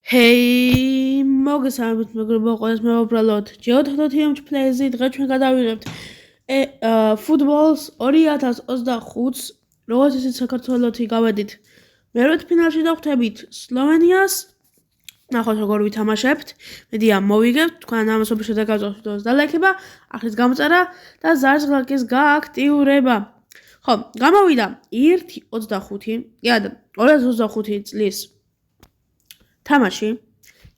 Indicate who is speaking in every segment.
Speaker 1: Hey, მოგესალმებით მეგობრებო, ყველას მე უბრალოდ GeoToTM Plays-ი დღეს ჩვენ გადავიღებთ ფუტბოლს 2025-ს, როგორც ისიც საქართველოსი გავედით მერვეთ ფინალში და ხვდებით სლოვენიას. ნახოთ როგორ ვითამაშებთ. მედია მოვიგებთ, თქვენ ამასობის შედეგად გავწევთ ვიდეოს და ლაიქება, ახლის გამოწერა და ზარზღლაკის გააქტიურება. ხო, გამოვიდა 1.25, იადა 2025 წლის თამაში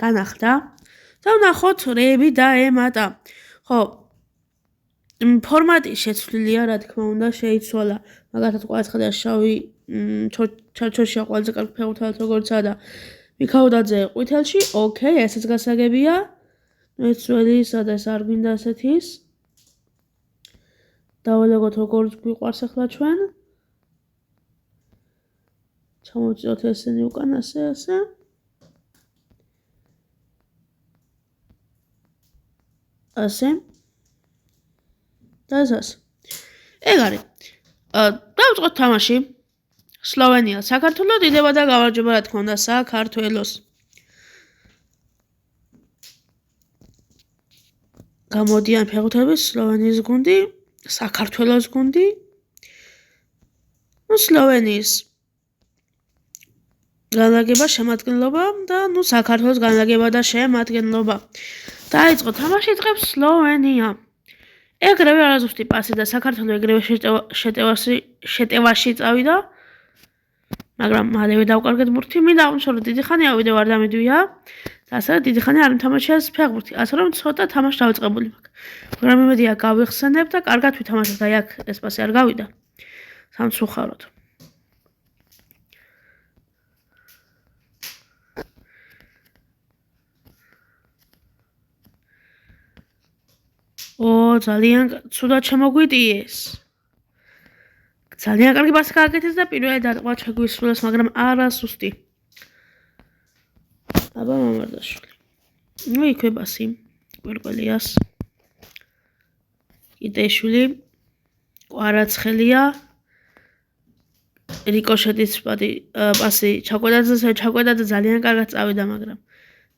Speaker 1: განახდა და ვნახოთ რეები დაემატა. ხო, ფორმატი შეცვლილია, რა თქმა უნდა, შეიცვალა. მაგალითად, ყვაცხადია შავი ჩარჩოშია ყველაზე კარგი ფეხბურთელად როგორიცაა და მიქაუდაძე ყვითელში. ოკეი, ესეც გასაგებია. მეცველისა და ეს არ გვინდა ასეთის. დავალეგოთ როგორც გვიყვარს ახლა ჩვენ. ჩამოვწიოთ ესენი უკან ასე. ასე და ასე. ეგ არის. დავწყოთ თამაში. სლოვენია, საქართველო დიდება და გამარჯვება რა თქმა უნდა საქართველოს. გამოდიან ფეხბურთელების სლოვენიის გუნდი, საქართველოს გუნდი. სლოვენიის განლაგება შემადგენლობა და საქართველოს განლაგება და შემადგენლობა. დაიწყო თამაში იწყებს სლოვენია. ეგრევე არაზუსტი პასი და საქართველოს ეგრევე შეტევაში წავიდა. მაგრამ მალევე დავკარგეთ ბურთი. მინდა აღნიშნო, რომ დიდი ხანია ვიდეო არ დამედვია. და ასე დიდი ხანი არ მითამაშია ფეხბურთი. ასე რომ ცოტა თამაში დავიწყებული მაქვს. მაგრამ იმედია გავიხსენებ და კარგად ვითამაშებ და აქ ეს პასი არ გავიდა. სამწუხაროდ. ძალიან ცუდად შემოგვიტიეს. ძალიან კარგი პასი გააკეთეს და პირველი დარტყმა შეგვისრულეს, მაგრამ არა სუსტი. აბა მამარდაშვილი. იქვე პასი კვერკველიას. კიდეშვილი კვარაცხელია. რიკოშეტის პასი ჩაკვედაძე ძალიან კარგად წავიდა, მაგრამ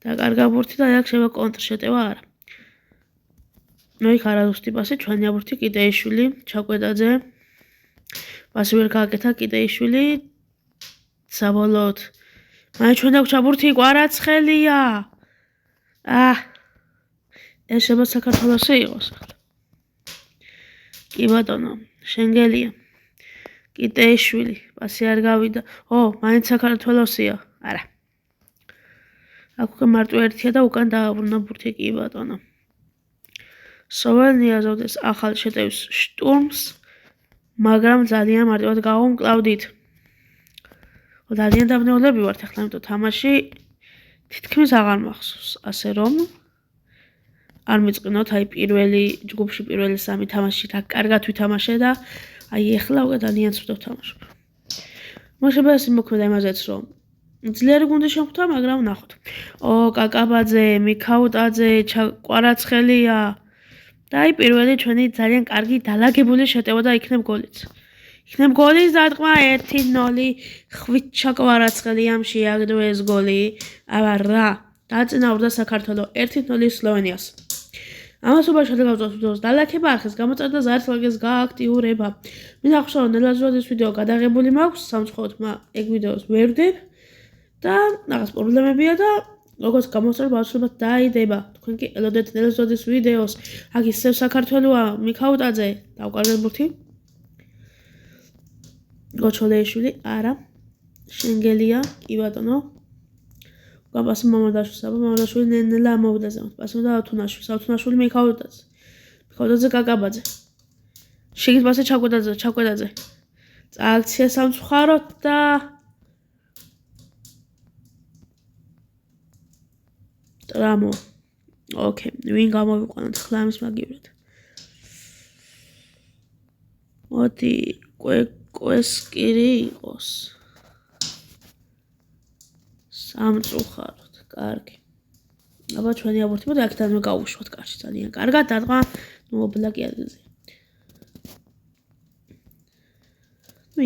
Speaker 1: დაკარგა ბურთი და აქ შევა კონტრშეტევა არა. იქ არაზუსტი პასი ჩვენი აბურთი კიდეიშვილი ჩაკვედაძე. პასი ვერ გააკეთა კიდეიშვილი. საბოლოოდ მაინც ჩვენ დაგვჭა ბურთი კვარაცხელია. ეს შევა საქართველოსი იყოს ახლა. კი ბატონო, შენგელია. კიდეიშვილი პასი არ გავიდა. მაინც საქართველოსია. არა. აქ უკვე მარტო ერთია და უკან დააბრუნა ბურთი კი ბატონო. სლოვენია ზოგადად ახალ შეტევის შტურმს, მაგრამ ძალიან მარტივად გავუმკლავდით. ძალიან დავნეულები ვართ ახლა, იმიტომ თამაში თითქმის აღარ მახსოვს, ასე რომ არ მიწყინოთ პირველი ჯგუფში პირველი 3 თამაში რა კარგად ვითამაშე და ახლა უკვე ძალიან ცუდად ვთამაშობ. მოშება ეს მოქმედა იმაზეც, რომ ძლიერი გუნდი შემხვდა, მაგრამ ნახოთ. კაკაბაძე, მიქაუტაძე, კვარაცხელია და პირველი ჩვენი ძალიან კარგი დალაგებული შეტევა და იქნებ გოლიც. იქნებ გოლის დარტყმა 1-0 ხვიჩა კვარაცხელიამ შეაგდო ეს გოლი. აბა რა, დაწინაურდა საქართველო 1-0 სლოვენიას. ამასობაში შეგავწევთ ვიდეოს დალაიქება, ახლის გამოწერა და ზარზღლაკის გააქტიურება. მინდა ახსოვრო, ნელაზურად ეს ვიდეო გადაღებული მაქვს, სამწუხაროდ ეგ ვიდეოს ვერ ვდებ და რაღაც პრობლემებია და როგორც გამოსწორება აუცილებლად დაიდება. თქვენ კი ელოდეთ ნელაზროდის ვიდეოს. აქ ისევ საქართველოა, მიქაუტაძე, დავკარგეთ ბურთი. გოჩოლეიშვილი, არა. შენგელია, კი ბატონო. უკან პასი მამარდაშვილი ნელა ამოვიდა ზემოთ. პასი და ავთუნაშვილი მიქაუტაძე. მიქაუტაძე კაკაბაძე. შიგნით პასი ჩაკვედაძე. წააქცია სამწუხაროდ და ტრამო. ოკეი, ვინ გამოვიყვანოთ ახლა ამის მაგივრად. მოდი, კვესკირი იყოს. სამწუხაროდ, კარგი. აბა ჩვენი აბურთი მოდი აქედან მე გავუშვათ კარში ძალიან კარგად დარტყმა მობლაკი ადგილზე.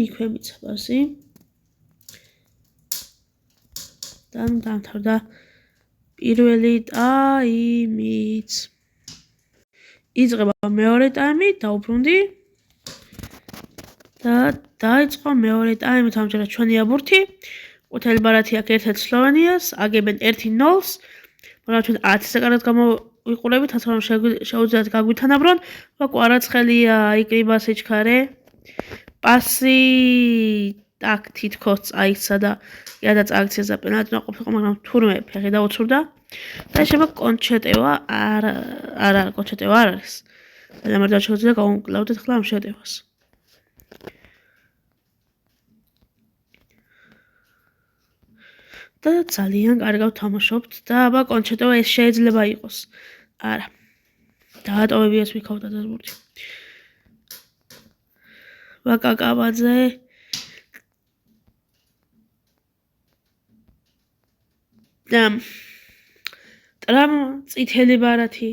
Speaker 1: იქვე მიცა პასი. და დამთავრდა პირველი ტაიმიც. იწყება მეორე ტაიმი, დაუბრუნდი. და დაიწყო მეორე ტაიმით, ამჯერად ჩვენი აბურთი. ყვითელი ბარათი აქ ერთ-ერთ სლოვენიას, აგებენ 1-0-ს. მაგრამ ჩვენ 10-ზე კარგად გამოვიყურებით, ასე რომ შეუძლიათ გაგვითანაბრონ. და კვარაცხელია იკრიბა სიჩქარე. პასი აქ თითქოს წაიქცა და იადაც აქციას და პენალტი უნდა ყოფილიყო, მაგრამ თურმე ფეხი დაუცურდა. და შევა კონჩეტევა არა კონჩეტევა არ არის. და მარტო შეუძლია გავუმკლავდეთ ახლა ამ შეტევას. და ძალიან კარგად ვთამაშობთ და აბა კონჩეტევა ეს შეიძლება იყოს. არა. დაატოვებიას მიქავდა ეს ბურთი. ვაკაკაბაძე ტრამ წითელი ბარათი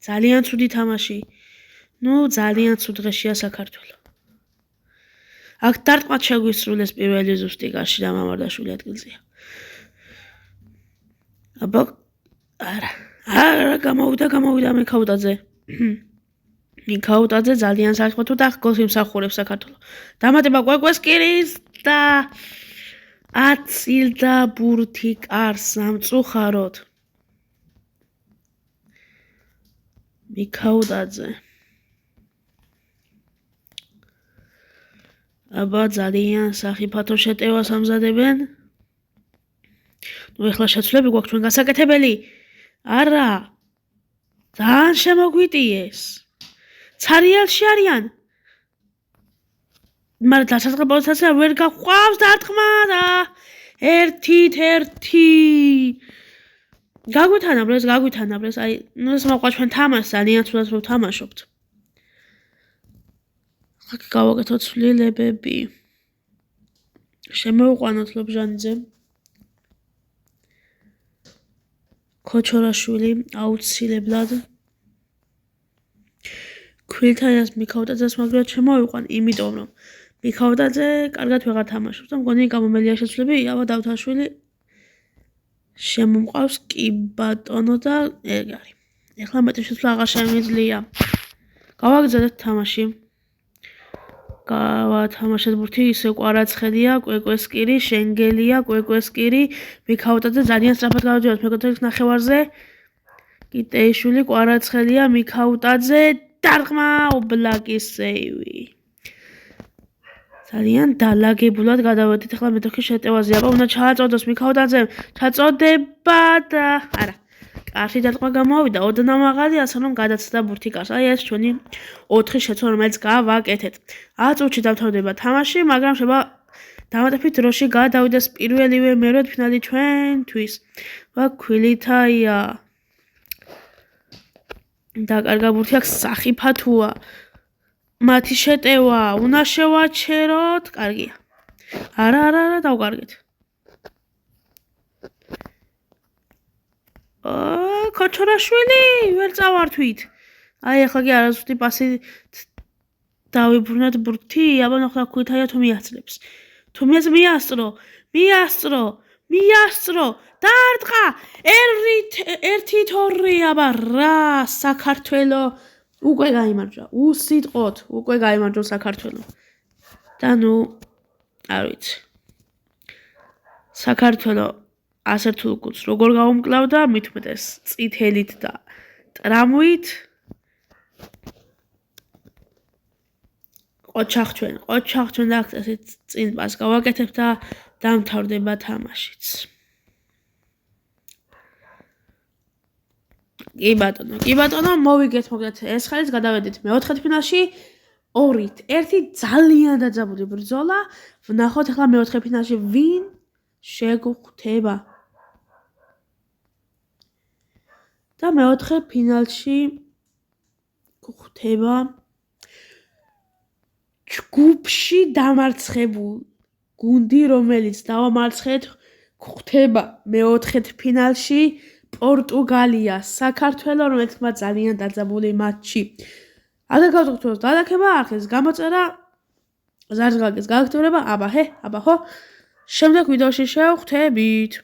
Speaker 1: ძალიან ცუდი თამაში. ძალიან ცუდ დღეშია საქართველო. აქ დარტყმად შეგვისრულეს პირველი ზუსტი კაში და მამარდაშვილი ადგილზეა. აბა არა გამოვიდა მიქაუტაძე. მიქაუტაძე ძალიან საერთოდ და გოლს იმსახურებს საქართველო. დამატება კვეკვესკირის და აცილდა ბურთი კარს სამწუხაროდ. მიქაუტაძე. აბა ძალიან სახიფათო შეტევას ამზადებენ. ეხლა შეცვლები გვაქვს ჩვენ გასაკეთებელი. არა. ძალიან შემოგვიტიეს. ცარიელში არიან. მაგრამ დასაწყებელსაცია ვერ გაყვავს დარტყმა და 1-1. გაგვითანაბრეს. აი, ეს მოყვა ჩვენ თამაშს ძალიან ცუდად რომ ვთამაშობთ. აქ გავაკეთოთ ცვლილებები. შემოვიყვანოთ ლობჟანიძე. ქოჩორაშვილი აუცილებლად. ქვილთაიას მიქაუტაძეს მაგრამ შემოვიყვან, იმიტომ რომ მიქაუტაძე კარგად ვეღარ თამაშობს და მგონი გამომელია შეცვლები, აბა დავთაშვილი შემომყავს კი ბატონო და ეგარი. ეხლა მეტი შეცვლა აღარ შემიძლია. გავაგზავნეთ თამაში. გავათამაშეთ ბურთი ისე კვარაცხელია, კვეკვესკირი, შენგელია, კვეკვესკირი, მიქაუტაძე ძალიან სწრაფად გავაძიოთ მეკოთელის ნახევარზე. კიტეიშვილი, კვარაცხელია, მიქაუტაძე, დარტყმა, ობლაკის სეივი. ძალიან დალაგებულად გადავედით ახლა მეთოქის შეტევაზე. აბა უნდა ჩააწოდოს მიქაუტაძემ, ჩაწოდება და არა. კარში დარტყმა გამოვიდა, ოდნავ მაღალი, ასე რომ გადაცდა ბურთი კარს. აი ეს ჩვენი 4 შეცვლა, რომელიც გავაკეთეთ. 10 წუთში დავთავდება თამაში, მაგრამ შევა დამატებით დროში გადავიდეს პირველივე მერვედ ფინალი ჩვენთვის. ვა ქვილითაია. დაკარგა ბურთი აქ სახიფათოა. მათი შეტევა უნდა შევაჩეროთ. კარგია. არა, დავკარგეთ. ქოჩორაშვილი ვერ წავართვით. აი ახლა კი არასუსტი პასი დავიბრუნეთ ბურთი, აბა ნახოთ ქვითაია თუ მიასწრებს. თუ მიასწრო. დარტყა 1-2 აბა რა საქართველო უკვე გაიმარჯვა. უსიტყვოდ უკვე გაიმარჯვა საქართველო. და ნუ არ ვიცი. საქართველო ასე რთულ გულს როგორ გაუმკლავდა, მით უმეტეს წითელით და ტრამვით. ყოჩახ ჩვენ და აქ ესე წინ პას გავაკეთებთ და დამთავრდება თამაშიც. კი ბატონო, მოვიგეთ მოგეთ ეს ხალხს გადავედით მეოთხედ ფინალში 2-1 ძალიან დაძაბული ბრძოლა. ვნახოთ ახლა მეოთხე ფინალში ვინ შეგვხვდება. და მეოთხე ფინალში გვხვდება ჯგუფში დამარცხებულ გუნდი, რომელიც დავამარცხეთ, გვხვდება მეოთხედ ფინალში პორტუგალია, საქართველო, რომელიც მათ ძალიან დაძაბული მატჩი. ადრე გავთხოვთ დადაქება, ახლა გამოწერა ზარზღალკის გააქტიურება, აბა ხო. შემდეგ ვიდეოში შევხვდებით.